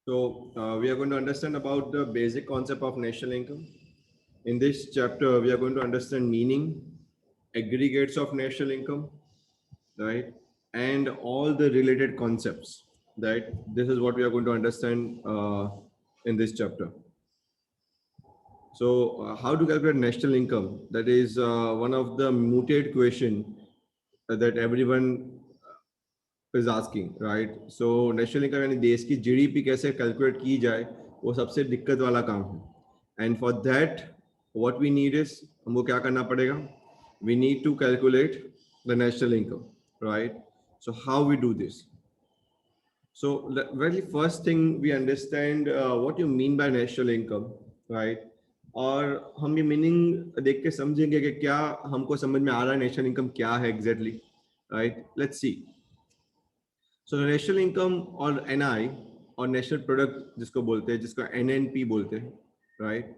So we are going to understand about the basic concept of national income. In this chapter, we are going to understand meaning, aggregates of national income, right, and all the related concepts. Right. This is what we are going to understand in this chapter. So, how to calculate national income? That is one of the mooted question that everyone is asking, right? So national income यानी देश की GDP कैसे calculate की जाए, वो सबसे दिक्कत वाला काम है. And for that what we need is, हमको क्या करना पड़ेगा? We need to calculate the national income, right? So how we do this? So the very first thing we understand what you mean by national income, right? और हम ये meaning देख के समझेंगे कि क्या हमको समझ में आ रहा है नेशनल इनकम क्या है exactly, right? Let's see. So national income और एनआई और नेशनल प्रोडक्ट जिसको बोलते हैं, जिसको एनएनपी बोलते हैं, right?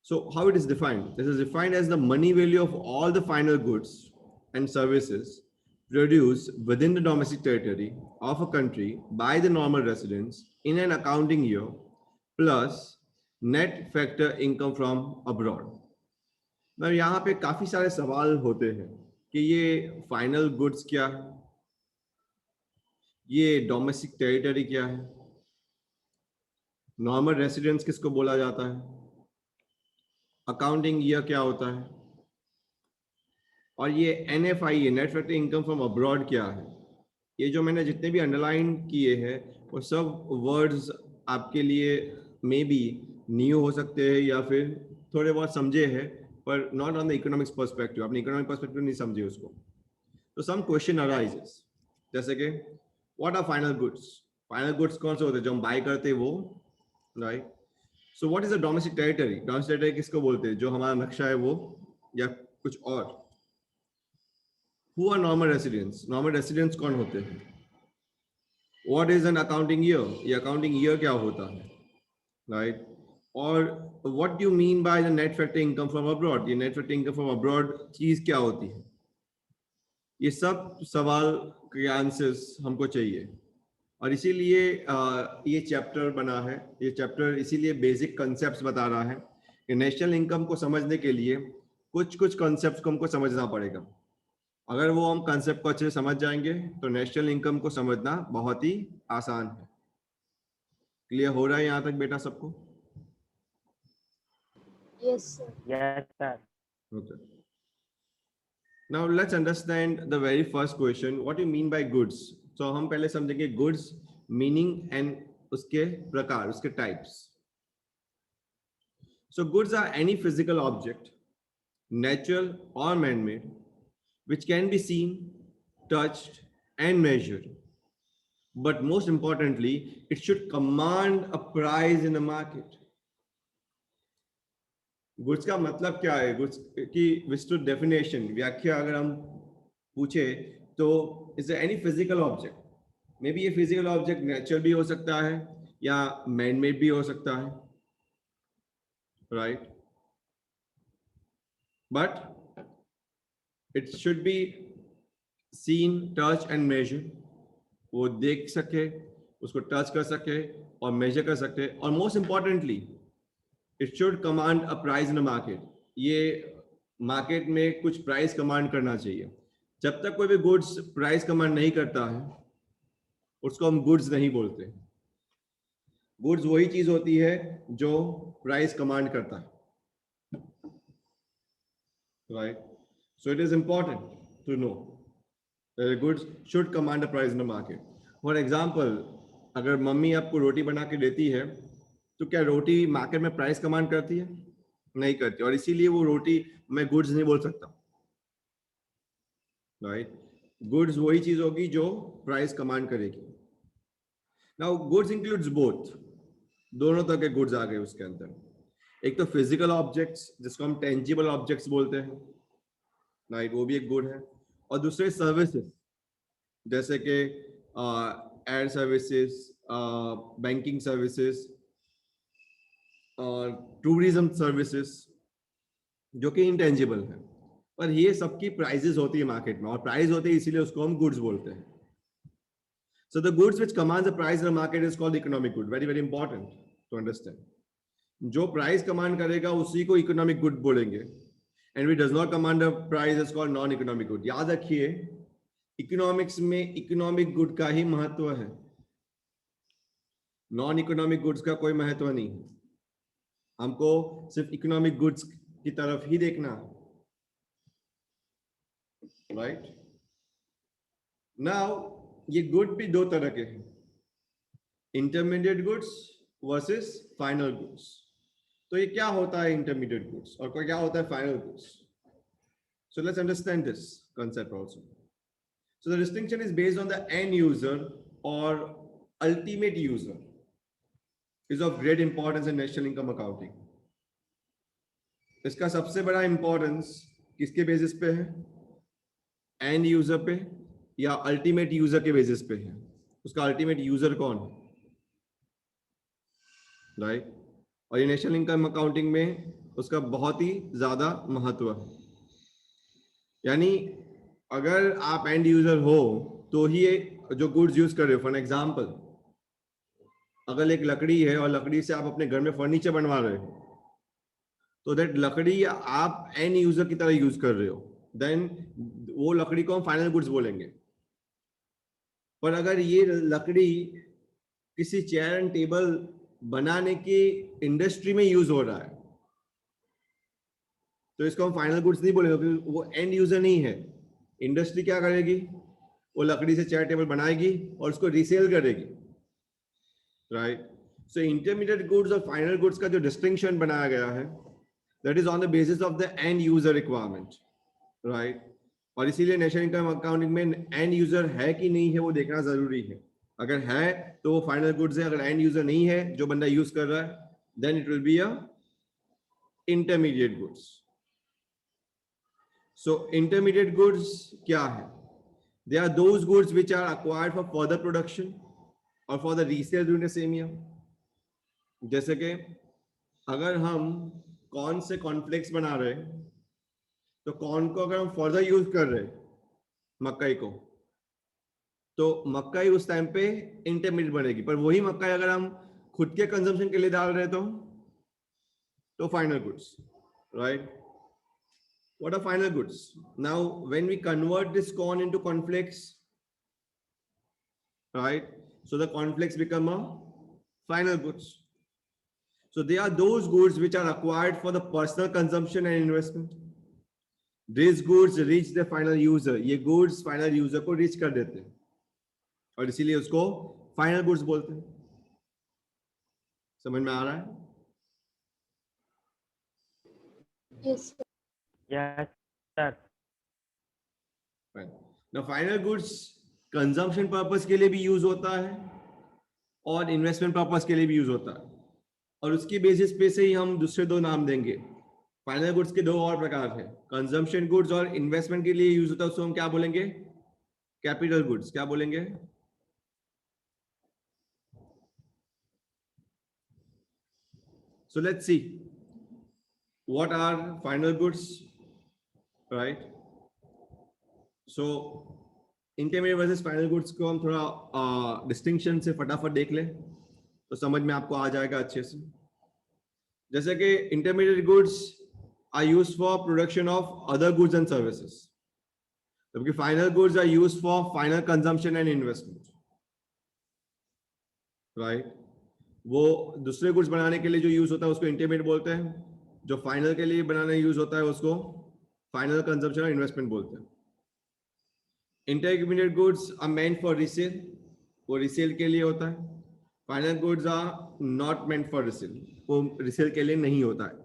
So how it is defined? This is defined as the money value of all the final goods and services produced within the domestic territory of a country by the normal residents in an accounting year plus net factor income from abroad. Now यहाँ पे काफी सारे सवाल होते हैं कि ये final goods क्या है, ये डोमेस्टिक टेरिटरी क्या है, नॉर्मल रेसिडेंस किसको बोला जाता है, अकाउंटिंग ईयर क्या होता है, और ये NFI net factor income from abroad क्या है. ये जो मैंने जितने भी अंडरलाइन किए हैं वो सब वर्ड्स आपके लिए मे बी न्यू हो सकते हैं या फिर थोड़े बहुत समझे हैं, पर not on the economics perspective. आपने इकोनॉमिक पर्सपेक्टिव नहीं समझे उसको. तो सम क्वेश्चन अराइजेस, जैसे कि what are final goods? Final goods कौन से होते हैं जो हम बाय करते हैं वो, right? So what is the domestic territory? Domestic territory किसको बोलते हैं? जो हमारा नक्शा है वो, या कुछ और? Who are normal residents? Normal residents कौन होते हैं? What is an accounting year? ये अकाउंटिंग ईयर क्या होता है, राइट? और what do you mean by the net factor income from abroad? ये net factor income from abroad चीज क्या होती है? ये सब सवाल के आंसर्स हमको चाहिए, और इसीलिए ये चैप्टर बना है. ये चैप्टर इसीलिए बेसिक कॉन्सेप्ट्स बता रहा है कि नेशनल इनकम को समझने के लिए कुछ कुछ कॉन्सेप्ट्स को हमको समझना पड़ेगा. अगर वो हम कॉन्सेप्ट को अच्छे से समझ जाएंगे तो नेशनल इनकम को समझना बहुत ही आसान है. क्लियर हो रहा है यहाँ तक बेटा सबको? Yes, sir. Yes, sir. Okay. Now let's understand the very first question. What do you mean by goods? So हम पहले समझेंगे goods meaning and उसके प्रकार, उसके types. So goods are any physical object, natural or man-made, which can be seen, touched, and measured. But most importantly, it should command a price in the market. Goods का मतलब क्या है? Goods की विस्तृत definition, व्याख्या अगर हम पूछे तो is any physical object. May be ये फिजिकल ऑब्जेक्ट नेचुरल भी हो सकता है या मैन मेड भी हो सकता है, right? But it should be seen, touch and measure. वो देख सके, उसको टच कर सके और मेजर कर सके, और most importantly it should command a price in the market. ये मार्केट में कुछ प्राइस कमांड करना चाहिए. जब तक कोई भी गुड्स प्राइस कमांड नहीं करता है उसको हम गुड्स नहीं बोलते. गुड्स वही चीज होती है जो प्राइस कमांड करता है, right? So it is important to know goods should command a price in the market. For example, अगर मम्मी आपको रोटी बना के देती है तो क्या रोटी मार्केट में प्राइस कमांड करती है? नहीं करती, और इसीलिए वो रोटी मैं गुड्स नहीं बोल सकता, राइट? गुड्स वही चीज होगी जो प्राइस कमांड करेगी. नाउ गुड्स इंक्लूड्स बोथ, दोनों तरह के गुड्स आ गए उसके अंदर. एक तो फिजिकल ऑब्जेक्ट्स जिसको हम टेंजिबल ऑब्जेक्ट्स बोलते हैं, राइट? वो भी एक गुड है. और दूसरे सर्विसेज, जैसे कि एयर सर्विसेज, बैंकिंग सर्विसेज और टूरिज्म सर्विसेज, जो कि इंटेंजिबल है, पर ये सबकी प्राइजेस होती है मार्केट में, और प्राइस होती है इसीलिए उसको हम गुड्स बोलते हैं. So the goods which commands the price in the market is called economic good. Very, very important to understand. जो प्राइस कमांड करेगा उसी को इकोनॉमिक गुड बोलेंगे, and we does not command a price is called non economic good. याद रखिए, economics में economic good का ही महत्व है, नॉन इकोनॉमिक गुड्स का कोई महत्व नहीं है. हमको सिर्फ इकोनॉमिक गुड्स की तरफ ही देखना है, राइट. नाउ ये गुड भी दो तरह के हैं, intermediate goods versus final goods. तो ये क्या होता है इंटरमीडिएट गुड्स और क्या होता है final goods? So let's understand this concept also. So the distinction is based on the end user or ultimate user is of great importance in national income accounting. इसका सबसे बड़ा इंपॉर्टेंस किसके basis पे है? एंड यूजर पे या ultimate user के basis पे है? उसका अल्टीमेट यूजर कौन है, राइट? और ये नेशनल इनकम अकाउंटिंग में उसका बहुत ही ज्यादा महत्व है. यानी अगर आप एंड यूजर हो तो ही जो गुड्स यूज कर रहे हो, फॉर एग्जांपल अगर एक लकड़ी है और लकड़ी से आप अपने घर में फर्नीचर बनवा रहे हो, तो दैट लकड़ी आप एंड यूजर की तरह यूज कर रहे हो, देन वो लकड़ी को हम फाइनल गुड्स बोलेंगे. पर अगर ये लकड़ी किसी चेयर एंड टेबल बनाने की इंडस्ट्री में यूज हो रहा है, तो इसको हम फाइनल गुड्स नहीं बोलेंगे, क्योंकि वो एंड यूजर नहीं है. इंडस्ट्री क्या करेगी? वो लकड़ी से चेयर टेबल बनाएगी और उसको रीसेल करेगी, राइट. सो इंटरमीडिएट गुड्स और फाइनल गुड्स का जो डिस्टिंक्शन बनाया गया है, that is on the basis of the end user requirement, right. और इसीलिए नेशनल इनकम अकाउंटिंग में एंड यूजर है कि नहीं है वो देखना जरूरी है. अगर है तो वो फाइनल गुड्स है, अगर एंड यूजर नहीं है जो बंदा यूज कर रहा है, then it will be a intermediate goods. So intermediate goods क्या है? They are those goods which are acquired for further production और for the resale during the same year. जैसे कि अगर हम कॉर्न से कॉर्नफ्लेक्स बना रहे हैं, तो कॉर्न को अगर हम फर्दर यूज कर रहे हैं, मकई को, तो मकई उस टाइम पे इंटरमीडिएट बनेगी. पर वही मकई अगर हम खुद के कंजम्पशन के लिए डाल रहे तो final goods, right. What are final goods? Now, when we convert this corn into cornflakes, right? So the cornflakes become a final goods. So they are those goods which are acquired for the personal consumption and investment. These goods reach the final user. ये goods final user को reach कर देते हैं और इसीलिए उसको final goods बोलते हैं. समझ में आ रहा है? Yes, sir. Yes, sir. Now final goods consumption purpose के लिए भी यूज होता है और इन्वेस्टमेंट पर्पस के लिए भी यूज होता है, और उसकी बेसिस पे से ही हम दूसरे दो नाम देंगे. फाइनल गुड्स के दो और प्रकार हैं, कंजम्पशन गुड्स और इन्वेस्टमेंट के लिए यूज होता है, उसको हम क्या बोलेंगे? Capital goods. क्या बोलेंगे? So let's see what are final goods, right? So intermediate versus final goods को हम थोड़ा डिस्टिंक्शन से फटाफट देख लें तो समझ में आपको आ जाएगा अच्छे से. जैसे कि intermediate goods are used for production of other goods and services, जबकि final goods are used for final consumption and investment, right. वो दूसरे गुड्स बनाने के लिए जो यूज होता है उसको इंटरमीडिएट बोलते हैं, जो फाइनल के लिए बनाने यूज होता है उसको फाइनल कंजम्पशन और इन्वेस्टमेंट बोलते हैं. Intermediate goods are meant for resale, वो रीसेल के लिए होता है. Final goods are not meant for resale, वो रीसेल के लिए नहीं होता है,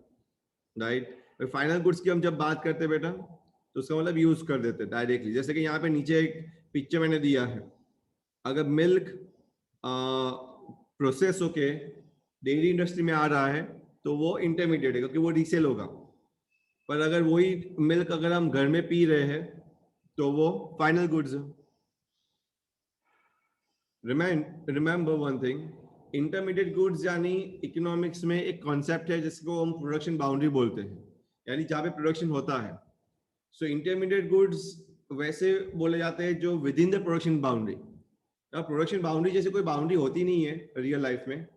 राइट. फाइनल गुड्स की हम जब बात करते हैं बेटा तो उसका मतलब यूज कर देते हैं डायरेक्टली. जैसे कि यहाँ पे नीचे एक पिक्चर मैंने दिया है, अगर मिल्क प्रोसेस होके डेयरी इंडस्ट्री में आ रहा है तो वो इंटरमीडिएट है क्योंकि वो रीसेल होगा. पर अगर वही मिल्क अगर हम घर में पी रहे हैं तो वो फाइनल गुड्स है. Remember one thing, intermediate goods यानी इकोनॉमिक्स में एक कॉन्सेप्ट है जिसको हम प्रोडक्शन बाउंड्री बोलते हैं, यानी जहाँ पे प्रोडक्शन होता है. सो इंटरमीडिएट गुड्स वैसे बोले जाते हैं जो with in the production boundary. अब प्रोडक्शन बाउंड्री जैसे कोई बाउंड्री होती नहीं है रियल लाइफ में,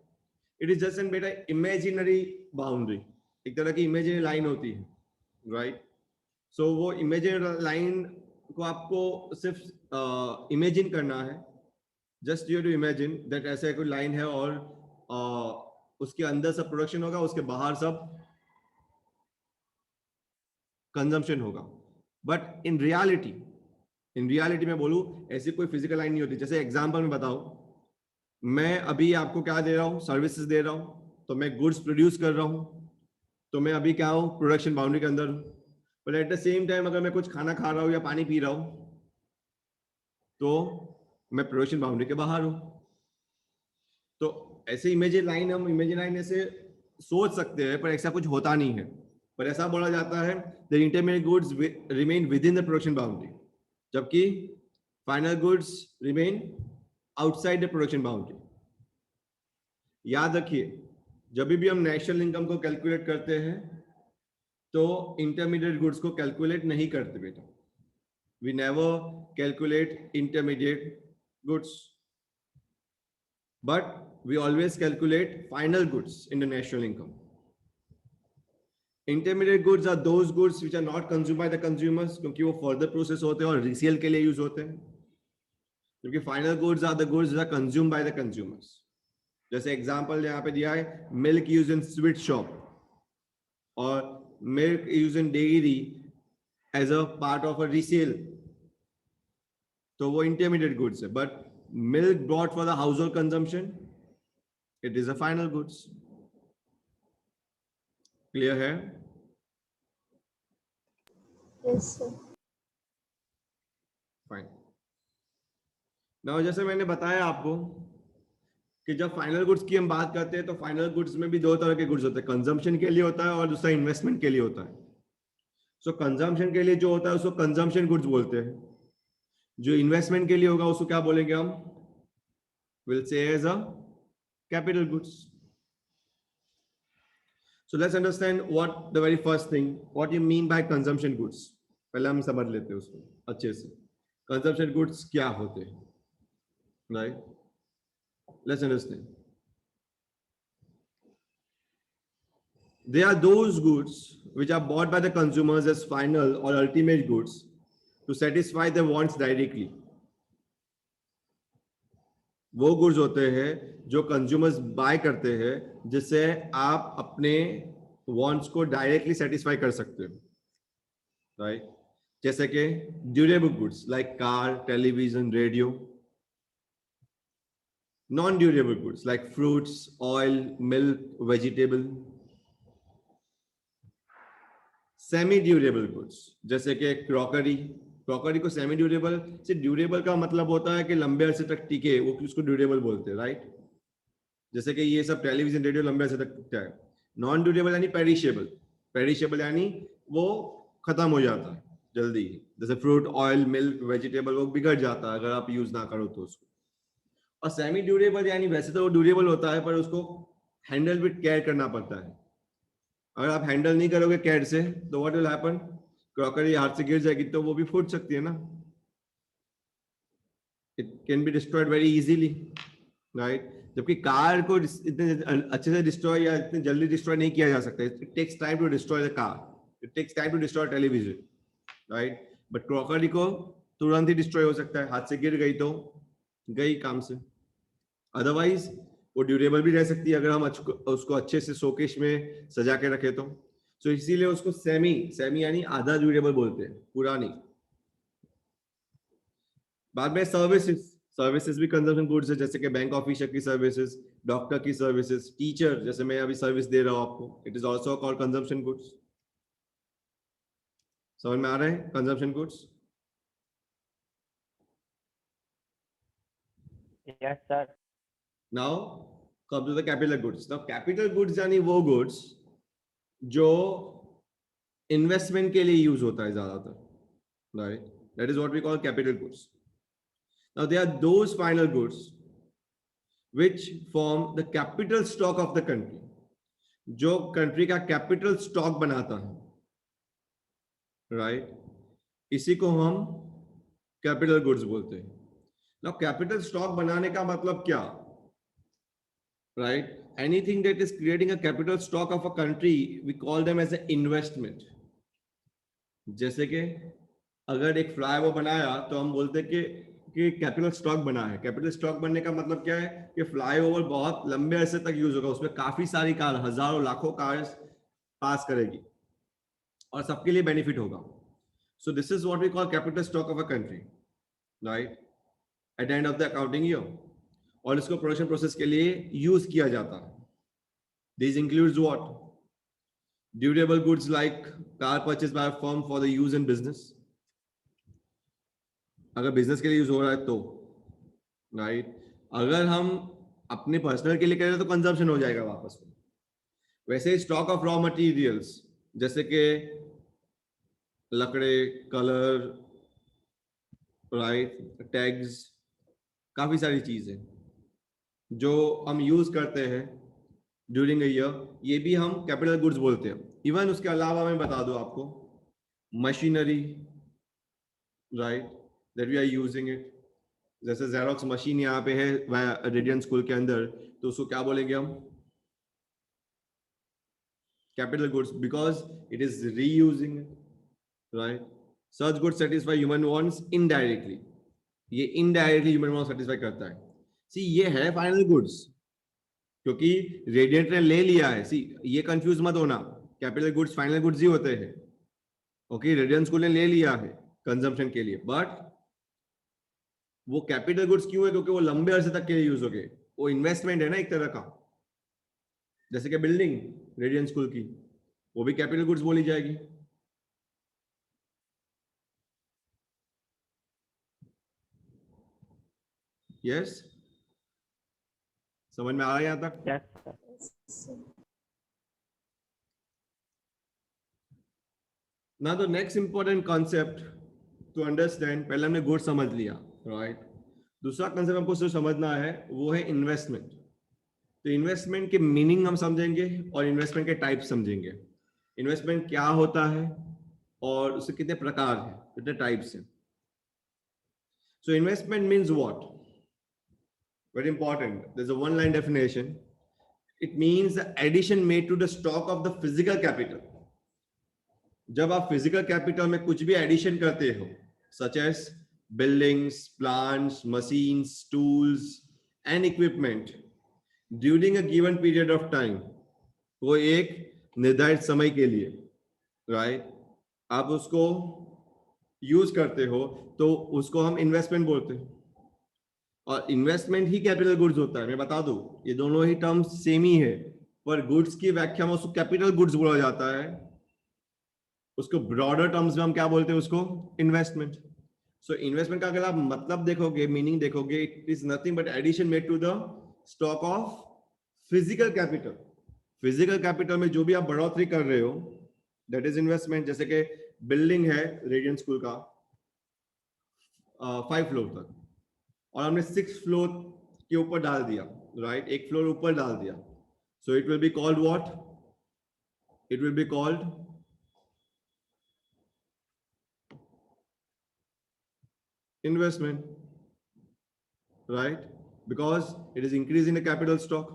इट इज जस्ट एन बेटा इमेजिनरी बाउंड्री, एक तरह की इमेजिनरी लाइन होती है, राइट? सो वो इमेजिनरी लाइन को आपको सिर्फ इमेजिन करना है, just you to imagine that ऐसा कोई लाइन है और उसके अंदर सब प्रोडक्शन होगा, उसके बाहर सब कंजम्पशन होगा। बट इन रियलिटी में बोलूं, ऐसी कोई फिजिकल लाइन नहीं होती। जैसे एग्जांपल में बताओ, मैं अभी आपको क्या दे रहा हूँ, सर्विसेज दे रहा हूँ, तो मैं गुड्स प्रोड्यूस कर रहा हूँ, तो मैं अभी क्या हूँ, प्रोडक्शन बाउंड्री के अंदर हूँ। But at the same time अगर मैं कुछ खाना खा रहा हूँ या पानी पी रहा हूँ, तो मैं प्रोडक्शन बाउंड्री के बाहर हूँ। तो ऐसे इमेजिन लाइन, हम इमेजिन लाइन ऐसे सोच सकते हैं, पर ऐसा कुछ होता नहीं है। पर ऐसा बोला जाता है the intermediate goods remain within the production boundary, जबकि final goods remain outside the production boundary. याद रखिए, जब भी हम नेशनल इनकम को कैलकुलेट करते हैं तो इंटरमीडिएट गुड्स को कैलकुलेट नहीं करते बेटा। We never calculate intermediate goods, but we always calculate final goods in the national income. Intermediate goods are those goods which are not consumed by the consumers, क्योंकि वो further process होते हैं और resale के लिए use होते हैं। क्योंकि final goods are the goods that are consumed by the consumers. जैसे example यहाँ पे दिया है, milk used in sweet shop और milk used in dairy as a part of a resale, तो वो intermediate goods है। But milk bought for the household consumption, it is a final goods. Clear है? Yes, sir. Fine. Now जैसे मैंने बताया आपको कि जब फाइनल गुड्स की हम बात करते हैं तो फाइनल गुड्स में भी दो तरह के गुड्स होते हैं, कंजम्पशन के लिए होता है और दूसरा इन्वेस्टमेंट के लिए होता है। सो कंजम्पशन के लिए जो होता है उसको कंजम्पशन गुड्स बोलते हैं, जो इन्वेस्टमेंट के लिए होगा उसको क्या बोलेंगे हम? Will say as a capital goods. So let's understand what the very first thing, what you mean by consumption goods. पहले हम समझ लेते हैं उसको अच्छे से, consumption goods क्या होते हैं, right? Let's understand. They are those goods which are bought by the consumers as final or ultimate goods to satisfy their wants directly. वो गुड्स होते हैं जो कंज्यूमर्स बाय करते हैं, जिससे आप अपने वांट्स को डायरेक्टली सेटिस्फाई कर सकते हो, राइट? जैसे कि durable goods like car, television, radio. Non durable goods like fruits, oil, milk, vegetable. Semi durable goods जैसे कि क्रॉकरी। क्रॉकरी को सेमी ड्यूरेबल से, ड्यूरेबल का मतलब होता है कि लंबे अरसे तक टिके, वो उसको ड्यूरेबल बोलते हैं, राइट? जैसे कि ये सब टेलीविजन, रेडियो लंबे अरसे तक टिकता है। नॉन ड्यूरेबल यानी पेरिशेबल। पेरिशेबल यानी वो खत्म हो जाता है जल्दी, जैसे फ्रूट, ऑयल, मिल्क, वेजिटेबल, वो बिगड़ जाता है अगर आप यूज ना करो तो उसको। और सेमी ड्यूरेबल यानी वैसे तो वो ड्यूरेबल होता है पर उसको हैंडल विद केयर करना पड़ता है। अगर आप हैंडल नहीं करोगे केयर से तो व्हाट विल हैपन? क्रॉकरी हाथ से गिर जाएगी तो वो भी फूट सकती है ना, it can be destroyed very easily, right? जबकि कार को इतने अच्छे से डिस्ट्रॉय या इतने जल्दी डिस्ट्रॉय नहीं किया जा सकता। It takes time to destroy the car, it takes time to destroy television, right? But crockery को तुरंत ही डिस्ट्रॉय हो सकता है, हाथ से गिर गई तो गई काम से। अदरवाइज वो ड्यूरेबल भी रह सकती है अगर हम उसको अच्छे से शोकेस में सजा के रखे तो। सो इसीलिए उसको सेमी यानी आधा ड्यूरेबल बोलते हैं, पूरा नहीं। बाद में सर्विसेज भी कंजम्पशन गुड्स है, जैसे कि बैंक ऑफिसर की सर्विसेज, डॉक्टर की सर्विसेज, टीचर, जैसे मैं अभी सर्विस दे रहा हूं आपको, it is also called consumption goods. समझ में आ रहा है consumption goods? Yes, sir. Now come to the capital goods. Now capital goods यानी वो गुड्स जो इन्वेस्टमेंट के लिए यूज होता है ज्यादातर, right? That is what we call capital goods. Now they are those final goods which form the capital stock of the country, जो country का कैपिटल स्टॉक बनाता है, राइट? इसी को हम कैपिटल गुड्स बोलते हैं। नाउ कैपिटल स्टॉक बनाने का मतलब क्या, right? Anything that is creating a capital stock of a country we call them as a investment. जैसे कि अगर एक फ्लाईओवर बनाया तो हम बोलते कि कैपिटल स्टॉक बना है। कैपिटल स्टॉक बनने का मतलब क्या है कि फ्लाईओवर बहुत लंबे अरसे तक यूज होगा, उसमें काफी सारी कार, हजारों लाखों कार्स पास करेगी और सबके लिए बेनिफिट होगा। So this is what we call capital stock of a country, right, at the end of the accounting year. और इसको प्रोडक्शन प्रोसेस के लिए यूज किया जाता है। This includes what? Durable goods like car purchase by a firm for the use in business, अगर business के लिए यूज हो रहा है तो, राइट। अगर हम अपने पर्सनल के लिए करें तो कंजम्पशन हो जाएगा वापस में। वैसे स्टॉक ऑफ रॉ मटेरियल्स जैसे कि लकड़े, कलर, राइट, टैग्स, काफी सारी चीजें जो हम यूज करते हैं ड्यूरिंग अ ईयर, ये भी हम कैपिटल गुड्स बोलते हैं। इवन उसके अलावा मैं बता दूं आपको, machinery, right, that we are using it, जैसे जेरोक्स मशीन यहाँ पे है रेडियंट स्कूल के अंदर, तो उसको क्या बोलेंगे हम? Capital goods, because it is reusing it, right. Such goods satisfy human wants indirectly, ये इनडायरेक्टली ह्यूमन वांट्स सेटिस्फाई करता है। सी ये है फाइनल गुड्स, क्योंकि रेडियंट ने ले लिया है। सी ये कंफ्यूज मत होना, कैपिटल गुड्स फाइनल गुड्स ही होते हैं। ओके, रेडियंट स्कूल ने ले लिया है कंजम्पशन के लिए, बट वो कैपिटल गुड्स क्यों है? क्योंकि वो लंबे अरसे तक के लिए यूज हो गए, वो इन्वेस्टमेंट है ना एक तरह का। जैसे कि बिल्डिंग रेडियंट स्कूल की, वो भी कैपिटल गुड्स बोली जाएगी। यस, समझ में आ रहा है यहां तक? Yes, sir. Yes, sir. ना तो next important concept to understand, पहले हमने गुड्स समझ लिया, राइट। दूसरा कॉन्सेप्ट हमको सिर्फ समझना है, वो है इन्वेस्टमेंट। तो इन्वेस्टमेंट के मीनिंग हम समझेंगे और इन्वेस्टमेंट के टाइप समझेंगे। इन्वेस्टमेंट क्या होता है और उसके कितने प्रकार हैं, कितने टाइप्स हैं। So investment means what? Very important, there is a one line definition. It means the addition made to the stock of the physical capital. जब आप फिजिकल कैपिटल में कुछ भी एडिशन करते हो, such as buildings, plants, machines, tools and equipment during a given period of time, वो एक निर्धारित समय के लिए, राइट, आप उसको यूज करते हो, तो उसको हम इन्वेस्टमेंट बोलते हैं। और इन्वेस्टमेंट ही कैपिटल गुड्स होता है। मैं बता दूं, ये दोनों ही टर्म्स सेम ही है, पर गुड्स की व्याख्या में उसको कैपिटल गुड्स बोला जाता है, उसको ब्रॉडर टर्म्स में हम क्या बोलते हैं? उसको इन्वेस्टमेंट। सो इन्वेस्टमेंट का अगर आप मतलब देखोगे, मीनिंग देखोगे, it is nothing but addition made to the stock of physical capital. Physical capital में जो भी आप बढ़ोतरी कर रहे हो, दैट इज इन्वेस्टमेंट। जैसे कि बिल्डिंग है रेडियंट स्कूल का 5 फ्लोर तक, और हमने 6 फ्लोर के ऊपर डाल दिया, राइट, एक फ्लोर ऊपर डाल दिया, so it will be called what? It will be called investment, right? Because it is increasing the capital stock.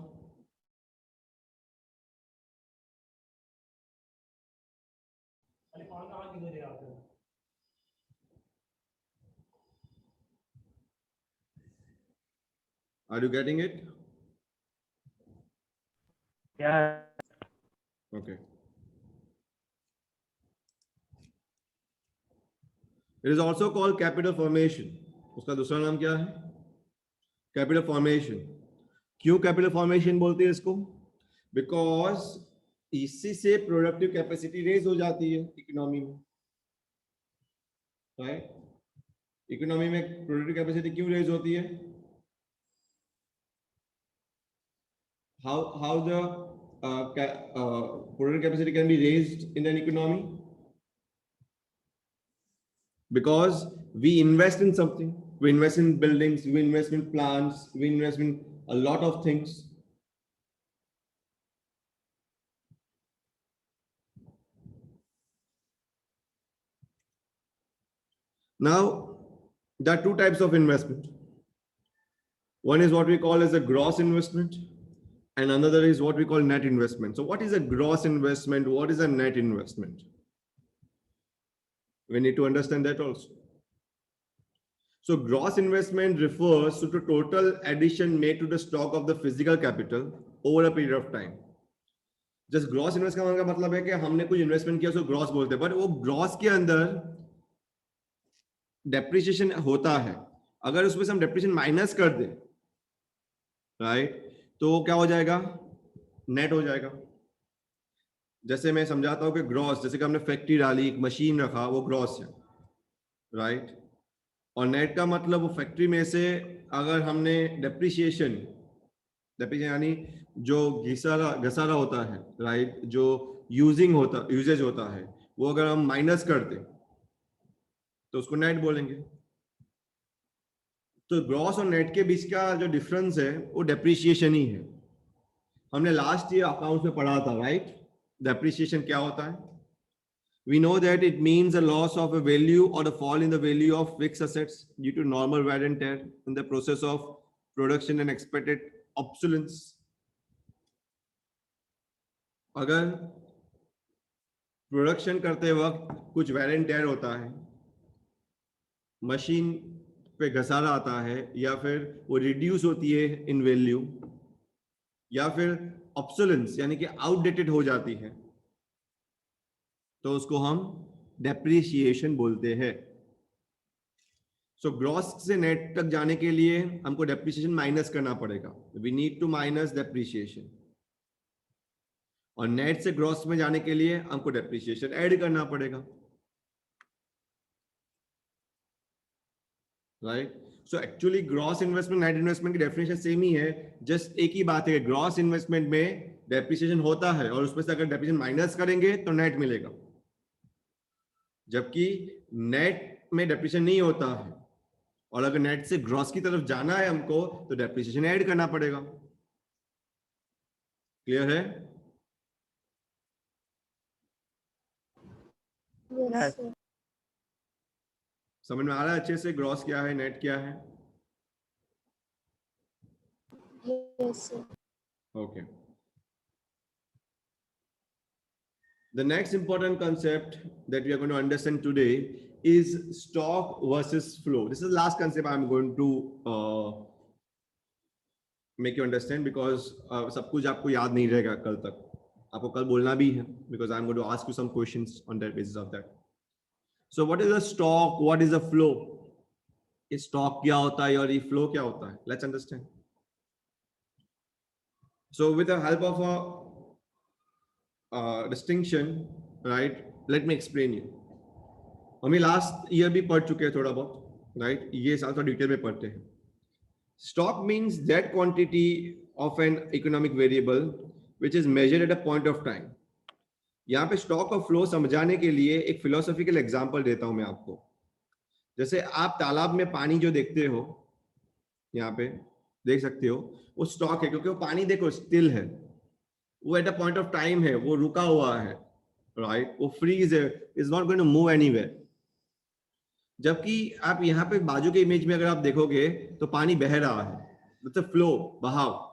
Are you getting it? Yeah, Okay. It is also called capital formation. उसका दूसरा नाम क्या है? Capital formation. क्यों capital formation बोलते हैं इसको? Because इसी से प्रोडक्टिव कैपेसिटी रेज हो जाती है इकोनॉमी में, राइट। इकोनॉमी में प्रोडक्टिव कैपेसिटी क्यों रेज होती है? how the productive capacity can be raised in an economy? Because we invest in something, we invest in buildings, we invest in plants, we invest in a lot of things. Now there are two types of investment. One is what we call as a gross investment, and another is what we call net investment. So what is a gross investment? What is a net investment? We need to understand that also. So gross investment refers to the total addition made to the stock of the physical capital over a period of time. Just gross invest का मतलब है कि हमने कुछ investment किया उसको gross बोलते हैं, बट वो ग्रॉस के अंदर डेप्रिसिएशन होता है. अगर उसमें से हम डेप्रिसिएशन माइनस कर दें, राइट, तो क्या हो जाएगा? नेट हो जाएगा. जैसे मैं समझाता हूं कि ग्रॉस, जैसे कि हमने फैक्ट्री डाली, एक मशीन रखा, वो ग्रॉस है, राइट. और नेट का मतलब वो फैक्ट्री में से अगर हमने डेप्रिसिएशन यानी जो घसारा होता है, राइट, जो यूजेज होता है, वो अगर हम माइनस कर दें तो उसको नेट बोलेंगे. तो ग्रॉस और नेट के बीच का जो डिफरेंस है वो डेप्रिसिएशन ही है. हमने लास्ट ईयर अकाउंट्स में पढ़ा था, राइट, डेप्रिसिएशन क्या होता है. We know that it means a loss of a value or a fall in the value of fixed assets due to normal wear and tear in the process of production and expected obsolescence. अगर production करते वक्त कुछ where and tear होता है, machine पे घसारा आता है, या फिर वो रिड्यूस होती है इन वैल्यू, या फिर ऑब्सोलेंस यानी कि आउटडेटेड हो जाती है, तो उसको हम डेप्रिसिएशन बोलते हैं. सो ग्रॉस से नेट तक जाने के लिए हमको डेप्रिसिएशन माइनस करना पड़ेगा. We need to minus depreciation. और नेट से ग्रॉस में जाने के लिए हमको डेप्रिसिएशन ऐड करना पड़ेगा, right. So actually gross investment net investment की डेफिनेशन सेम ही है. जस्ट एक ही बात है, ग्रॉस इन्वेस्टमेंट में डेप्रिसिएशन होता है और उसमें से अगर डेप्रिसिएशन माइनस करेंगे तो नेट मिलेगा, जबकि नेट में डेप्रिसिएशन नहीं होता है. और अगर नेट से ग्रॉस की तरफ जाना है हमको तो डेप्रिसिएशन ऐड करना पड़ेगा. क्लियर है? Yes, sir. समझ में आ रहा है अच्छे से ग्रॉस क्या है, नेट क्या है? Yes, sir. Okay. The next important concept that we are going to understand today is stock versus flow. This is the last concept I'm going to make you understand, because सब कुछ आपको याद नहीं रहेगा कल तक. आपको कल बोलना भी है, because I'm going to ask you some questions on that basis of that. So what is a stock? What is a flow? ये stock क्या होता है और ये flow क्या होता है? Let's understand. So with the help of a distinction, right, let me explain you. हमें लास्ट ईयर भी पढ़ चुके हैं थोड़ा बहुत, राइट, ये साल थोड़ा डिटेल में पढ़ते हैं. Stock means that quantity of an economic variable which is measured eight a point of time. यहाँ पे स्टॉक और फ्लो समझाने के लिए एक फिलोसॉफिकल एग्जांपल देता हूं मैं आपको. जैसे आप तालाब में पानी जो देखते हो, यहाँ पे देख सकते हो, वो स्टॉक है, क्योंकि वो पानी देखो स्टिल है, वो at a point of time है, वो रुका हुआ है, राइट, वो फ्रीज है, is not going to move anywhere. जबकि आप यहाँ पे बाजू के इमेज में अगर आप देखोगे तो पानी बह रहा है, मतलब फ्लो, बहाव.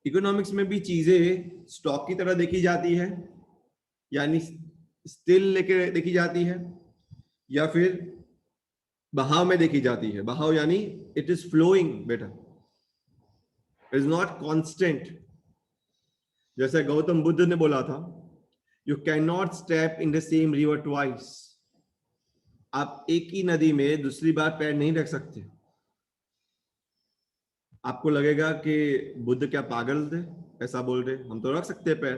इकोनॉमिक्स में भी चीजें स्टॉक की तरह देखी जाती है, यानी स्टिल लेके देखी जाती है, या फिर बहाव में देखी जाती है. बहाव यानी इट इज फ्लोइंग बेटा, इट इज नॉट कांस्टेंट. जैसे गौतम बुद्ध ने बोला था, you can not step in the same river twice. आप एक ही नदी में दूसरी बार पैर नहीं रख सकते. आपको लगेगा कि बुद्ध क्या पागल थे, ऐसा बोल रहे, हम तो रख सकते हैं पैर.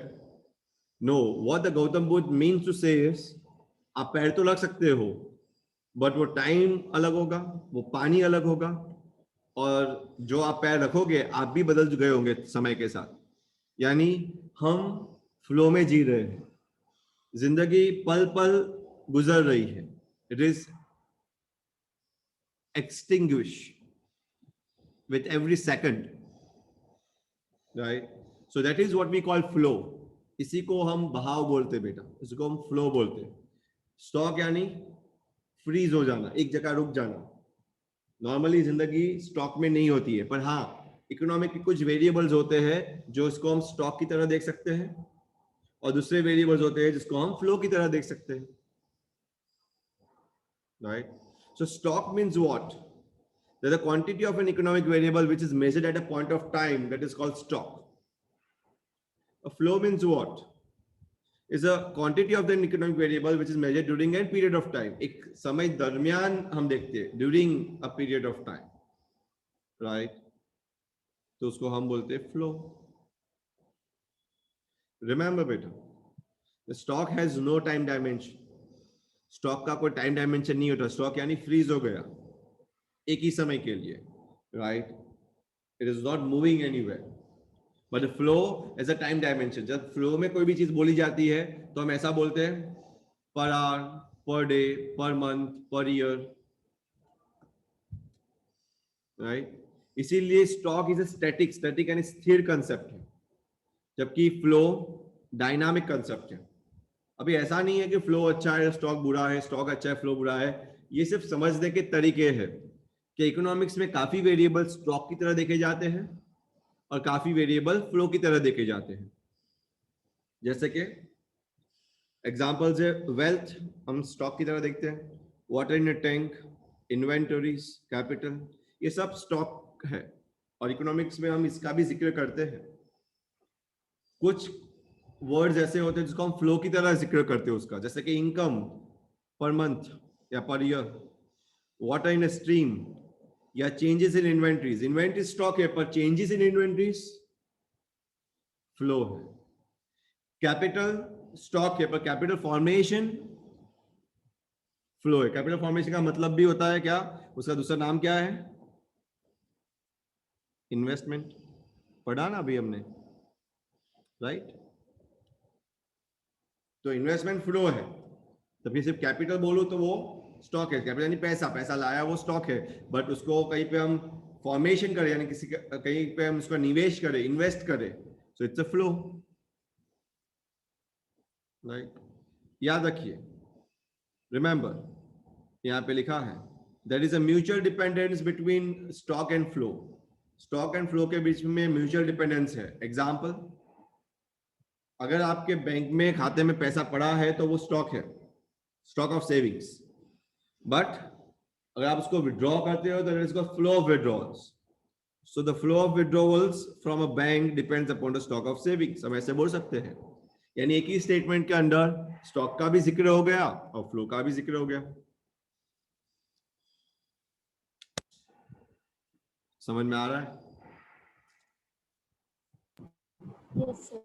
No, what the Gautam Buddha means to say is, आप पैर तो रख सकते हो, बट वो टाइम अलग होगा, वो पानी अलग होगा, और जो आप पैर रखोगे आप भी बदल गए होंगे समय के साथ. यानी हम फ्लो में जी रहे हैं, जिंदगी पल पल गुजर रही है. It is extinguished with every second, right? So that is what we call flow. इसी को हम बहाव बोलते हैं बेटा, इसी को हम फ्लो बोलते हैं. स्टॉक यानी फ्रीज हो जाना, एक जगह रुक जाना. नॉर्मली जिंदगी स्टॉक में नहीं होती है, पर हाँ इकोनॉमिक के कुछ वेरिएबल्स होते हैं जो इसको हम स्टॉक की तरह देख सकते हैं, और दूसरे वेरिएबल्स होते हैं जिसको हम फ्लो की तरह देख सकते हैं, right? So stock means what? There's a quantity of an economic variable which is measured at a point of time, that is called stock. A flow means what? Is a quantity of the economic variable which is measured during a period of time. एक समय दरमियान हम देखते हैं, during a period of time, right? तो उसको हम बोलते हैं flow. Remember बेटा, the stock has no time dimension. Stock का कोई टाइम डायमेंशन नहीं होता. स्टॉक यानी फ्रीज हो गया एक ही समय के लिए, right? It is not moving anywhere. But flow as a time dimension. जब फ्लो में कोई भी चीज बोली जाती है तो हम ऐसा बोलते हैं per hour, per day, per month, per year, right? इसीलिए स्टॉक इज अ स्टैटिक यानी स्थिर कंसेप्ट है, जबकि फ्लो डायनामिक कंसेप्ट है. अभी ऐसा नहीं है कि फ्लो अच्छा है स्टॉक बुरा है, स्टॉक अच्छा है फ्लो बुरा है. ये सिर्फ समझने के तरीके हैं कि इकोनॉमिक्स में काफी वेरिएबल स्टॉक की तरह देखे जाते हैं और काफी वेरिएबल फ्लो की तरह देखे जाते हैं. जैसे कि एग्जांपल्स है, वेल्थ हम स्टॉक की तरह देखते हैं, water in a tank, inventories, capital, ये सब स्टॉक है. और इकोनॉमिक्स में हम इसका भी जिक्र करते हैं. कुछ वर्ड्स ऐसे होते हैं जिसको हम फ्लो की तरह जिक्र करते हैं उसका, जैसे कि इनकम पर मंथ या per year, water in a stream, या changes in inventories. Inventory stock है पर चेंजेस इन इन्वेंटरीज फ्लो है. कैपिटल स्टॉक है पर कैपिटल फॉर्मेशन फ्लो है. कैपिटल फॉर्मेशन का मतलब भी होता है क्या, उसका दूसरा नाम क्या है? इन्वेस्टमेंट. पढ़ा ना अभी हमने, राइट? तो इन्वेस्टमेंट फ्लो है. तभी सिर्फ कैपिटल बोलो तो वो स्टॉक है. कैपिटल यानी पैसा, पैसा लाया वो स्टॉक है. बट उसको कहीं पे हम फॉर्मेशन करें यानी किसी कहीं पे हम उसका निवेश करें, इन्वेस्ट करें, so it's a flow, right? याद रखिए, रिमेंबर, यहाँ पे लिखा है there is a mutual dependence between stock and flow. Stock and flow के बीच में म्यूचुअल डिपेंडेंस है. एग्जाम्पल, अगर आपके बैंक में खाते में पैसा पड़ा है तो वो स्टॉक है, स्टॉक ऑफ सेविंग्स. बट अगर आप उसको विड्रॉ करते हो तो it is called flow of withdrawals. So the flow of withdrawals from a bank depends upon the stock of savings. हम ऐसे बोल सकते हैं. यानी एक ही स्टेटमेंट के अंदर स्टॉक का भी जिक्र हो गया और फ्लो का भी जिक्र हो गया. समझ में आ रहा है? Yes, sir.